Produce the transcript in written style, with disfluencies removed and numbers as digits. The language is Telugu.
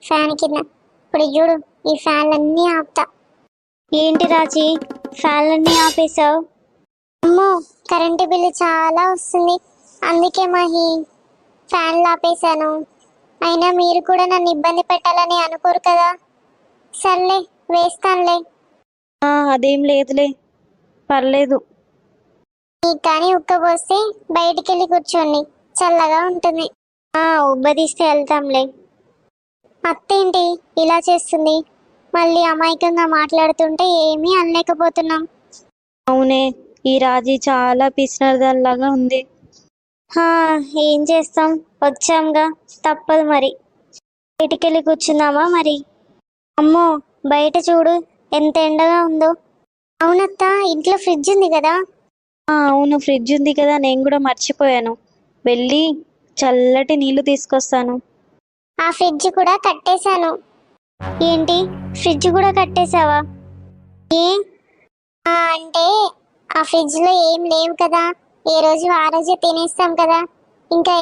ఫ్యాన్ కింద. ఇప్పుడు చూడు, ఈ ఫ్యాన్లన్నీ ఆపుతా. ఏంటి రాజీ, ఫ్యాన్లన్నీ ఆపేశావు? అమ్మో, కరెంటు బిల్లు చాలా వస్తుంది, అందుకే మహి ఫ్యాన్లు ఆపేశాను. అయినా మీరు కూడా నన్ను ఇబ్బంది పెట్టాలని అనుకోరు కదా. సర్లే, వేస్తానులే. అదేం లేదులే, పర్లేదు. మీకు కానీ ఉక్కబోస్తే బయటికి వెళ్ళి కూర్చోండి, చల్లగా ఉంటుంది. ఉబ్బదీస్తే వెళ్తాంలే. అత్తేంటి ఇలా చేస్తుంది? మళ్ళీ అమాయకంగా మాట్లాడుతుంటే ఏమీ అనలేకపోతున్నాం. అవునే, ఈ రాజీ చాలా పిసినర్దల్లాగా ఉంది. ఏం చేస్తాం, వచ్చాంగా, తప్పదు మరి. బయటికెళ్ళి కూర్చుందామా మరి? అమ్మో, బయట చూడు ఎంత ఎండగా ఉందో. అవునత్త, ఇంట్లో ఫ్రిడ్జ్ ఉంది కదా. అవును, ఫ్రిడ్జ్ ఉంది కదా, నేను కూడా మర్చిపోయాను. వెళ్ళి చల్లటి నీళ్లు తీసుకొస్తాను. ఆ ఫ్రిడ్జ్ కూడా కట్టేశాను. ఏంటి, ఫ్రిడ్జ్ కూడా కట్టేశావా? ఏ అంటే ఆ ఫ్రిడ్జ్ లో ఏం లేవు కదా, ఏ రోజు ఆ రోజే తినేస్తాం కదా, ఇంకా